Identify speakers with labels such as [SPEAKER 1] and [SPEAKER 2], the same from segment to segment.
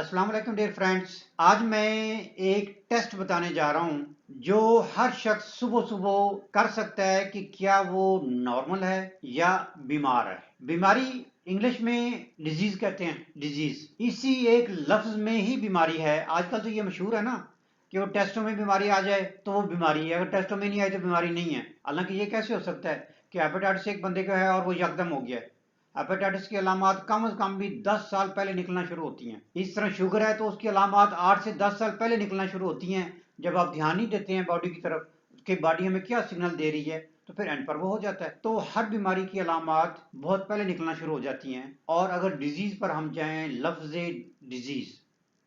[SPEAKER 1] अस्सलाम वालेकुम dear friends. आज मैं एक टेस्ट बताने जा रहा हूं जो हर शख्स सुबह सुबह कर सकता है कि क्या वो नॉर्मल है या बीमार है। बीमारी इंग्लिश में डिजीज कहते हैं। डिजीज इसी एक लफ्ज में ही बीमारी है। आजकल तो ये मशहूर है ना कि वो टेस्टों में बीमारी आ जाए तो वो बीमारी है, अगर टेस्टों में नहीं आई तो बीमारी नहीं है। हालांकि ये कैसे हो सकता है कि हेपेटाइटिस एक बंदे का है और वो यकदम हो गया है। हेपेटाइटिस की अलामत कम से कम भी 10 साल पहले निकलना शुरू होती हैं। इस तरह शुगर है तो उसकी अलामत 8 से 10 साल पहले निकलना शुरू होती हैं। जब आप ध्यान नहीं देते हैं बॉडी की तरफ कि बॉडी हमें क्या सिग्नल दे रही है तो फिर एंड पर वो हो जाता है। तो हर बीमारी की अलामत बहुत पहले निकलना शुरू हो जाती हैं। और अगर डिजीज पर हम जाएं, लफ्ज डिजीज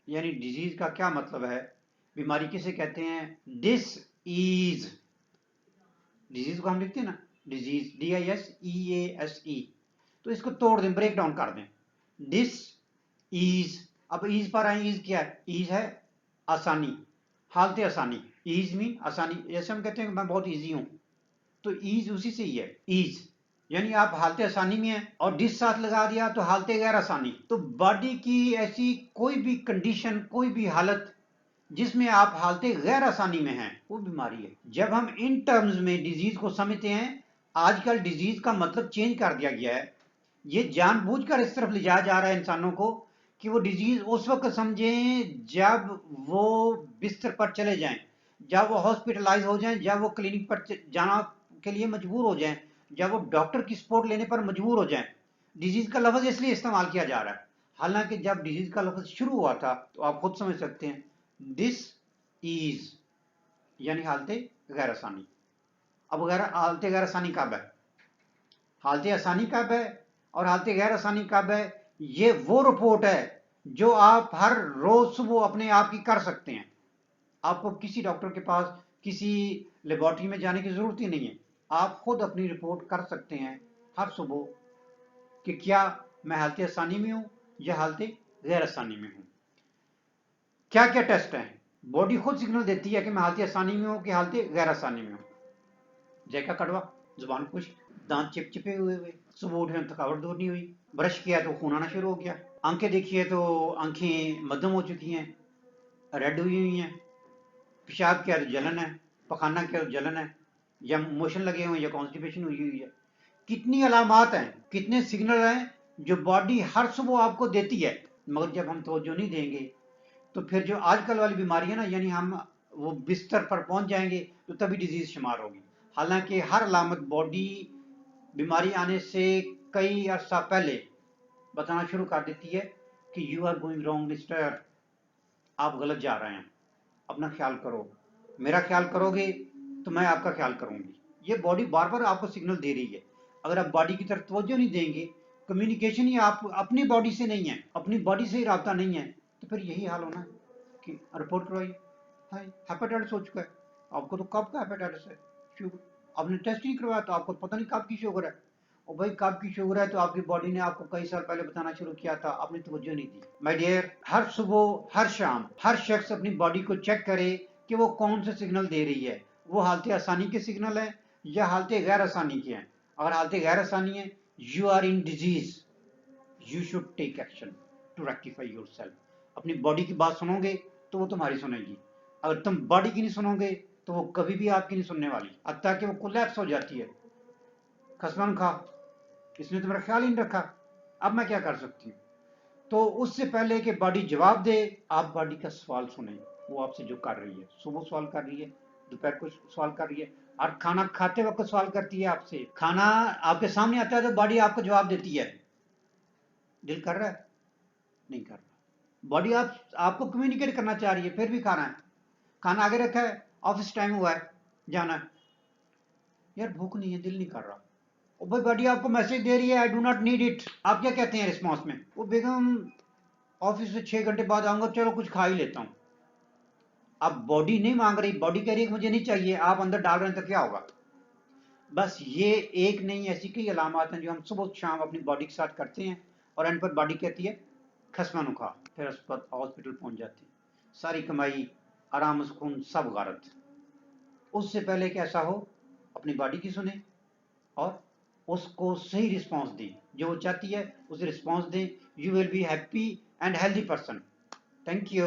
[SPEAKER 1] यानी डिजीज का क्या मतलब है, बीमारी किसे कहते हैं? Dish ease. डिजीज को हम लिखते हैं ना, डिजीज DISEASE। तो इसको तोड़ दें, ब्रेक डाउन कर दें। Dish ease. अब ईज पर आए, ईज क्या है? ईज है आसानी, हालत आसानी। ईज मीन आसानी। जैसे हम कहते हैं कि मैं बहुत ईजी हूं, तो ईज उसी से ही है। ईज यानी आप हालत आसानी में हैं और डिस साथ लगा दिया तो हालत गैर आसानी। तो बॉडी की ऐसी कोई भी कंडीशन, कोई भी हालत जिसमें आप हालत गैर आसानी में हैं, वो बीमारी है। जब हम इन टर्म्स में डिजीज को समझते हैं, आजकल डिजीज का मतलब चेंज कर दिया गया है। ये जानबूझकर इस तरफ ले जाया जा रहा है इंसानों को कि वो डिजीज उस वक्त समझें जब वो बिस्तर पर चले जाएं, जब वो हॉस्पिटलाइज हो जाएं, जब वो क्लिनिक पर जाना के लिए मजबूर हो जाएं, जब वो डॉक्टर की सपोर्ट लेने पर मजबूर हो जाएं। डिजीज का लफ्ज इसलिए इस्तेमाल किया जा रहा है। हालांकि जब डिजीज का लफ्ज शुरू हुआ था तो आप खुद समझ सकते हैं, डिस ईज यानी हालत गैर आसानी। अब हालत गैर आसानी कब है, हालत आसानी कब है और हालत गैर आसानी कब है? ये वो रिपोर्ट है जो आप हर रोज सुबह अपने आप की कर सकते हैं। आपको किसी डॉक्टर के पास, किसी लेबोरेटरी में जाने की जरूरत ही नहीं है। आप खुद अपनी रिपोर्ट कर सकते हैं हर सुबह कि क्या मैं हालत आसानी में हूं या हालत गैर आसानी में हूं। क्या क्या टेस्ट हैं? बॉडी खुद सिग्नल देती है कि मैं हालत आसानी में हूं कि हालत गैर आसानी में हूं। जायका कड़वा, जुबान खुश्क, दांत चिपचिपे हुए, सुबह उठे थकावट दूर नहीं हुई, ब्रश किया तो खून आना शुरू हो गया, आंखें देखिए तो आंखें मध्यम हो चुकी हैं, रेड हुई हुई हैं, पेशाब किया तो जलन है, पखाना किया तो जलन है, या मोशन लगे हुए हैं, या कॉन्स्टिपेशन हुई हुई है। कितनी अलामात हैं, कितने सिग्नल हैं जो बॉडी हर सुबह आपको देती है। मगर जब हम तवज्जो नहीं देंगे तो फिर जो आजकल वाली बीमारी है ना, यानी हम वो बिस्तर पर पहुंच जाएंगे तो तभी डिजीज शुमार होगी। हालांकि हर अलामत बॉडी बीमारी आने से कई अर्सा पहले बताना शुरू कर देती है कि you are going wrong mister, आप गलत जा रहे हैं, अपना ख्याल करो, मेरा ख्याल करोगे तो मैं आपका ख्याल करूंगी। ये बॉडी बार बार आपको सिग्नल दे रही है। अगर आप बॉडी की तरफ तवज्जो नहीं देंगे, कम्युनिकेशन ही आप अपनी बॉडी से नहीं है, अपनी बॉडी से ही रब्ता नहीं है, तो फिर यही हाल होना है कि रिपोर्ट करवाइए, हाय हेपेटाइटिस हो चुका है। आपको तो कब का हेपेटाइटिस है? शुगर, आपने टेस्ट नहीं करवाया तो आपको पता नहीं कब की शुगर है। और भाई कब की शुगर है तो आपकी बॉडी ने आपको कई साल पहले बताना शुरू किया था, आपने तवज्जो नहीं दी। माय डियर, हर सुबह हर शाम हर शख्स अपनी बॉडी को चेक करे कि वो कौन से सिग्नल दे रही है। वो हालत आसानी के सिग्नल है या हालत गैर आसानी के हैं। अगर हालत गैर आसानी है, you are in disease, you should take action to rectify your self. अपनी बॉडी की बात सुनोगे तो वो तुम्हारी सुनेगी। अगर तुम बॉडी की नहीं सुनोगे तो वो कभी भी आपकी नहीं सुनने वाली, हत्ता कि वो कोलैप्स हो जाती है। खसमन खा, इसने तो मेरा ख्याल ही नहीं रखा, अब मैं क्या कर सकती हूँ। तो उससे पहले कि बॉडी जवाब दे, आप बॉडी का सवाल सुने। वो आपसे जो कर रही है, सुबह सवाल कर रही है, दोपहर को सवाल कर रही है, और खाना खाते वक्त सवाल करती है आपसे। खाना आपके सामने आता है तो बॉडी आपको जवाब देती है, दिल कर रहा है, नहीं कर रहा। बॉडी आपको कम्युनिकेट करना चाह रही है, फिर भी खाना है, खाना आगे रखा है, ऑफिस टाइम हुआ है, जाना है, यार भूख नहीं है, दिल नहीं कर रहा। और भाई बॉडी आपको मैसेज दे रही है, I do not need it. आप क्या कहते हैं रिस्पॉन्स में? वो बेगम ऑफिस से 6 घंटे बाद आऊंगा, चलो कुछ खा ही लेता हूं। अब बॉडी नहीं मांग रही, बॉडी कह रही है मुझे नहीं चाहिए, आप अंदर डाल रहे हैं तो क्या होगा? बस ये एक नहीं, ऐसी कई अलामत हैं जो हम सुबह शाम अपनी बॉडी के साथ करते हैं और एंड पर बॉडी कहती है खसमा नुखा, फिर हॉस्पिटल पहुंच जाती है, सारी कमाई, आराम सुकून सब गारत। उससे पहले कि ऐसा हो, अपनी बॉडी की सुने और उसको सही रिस्पॉन्स दें, जो वो चाहती है उसे रिस्पॉन्स दें। You will be happy and healthy person. Thank you.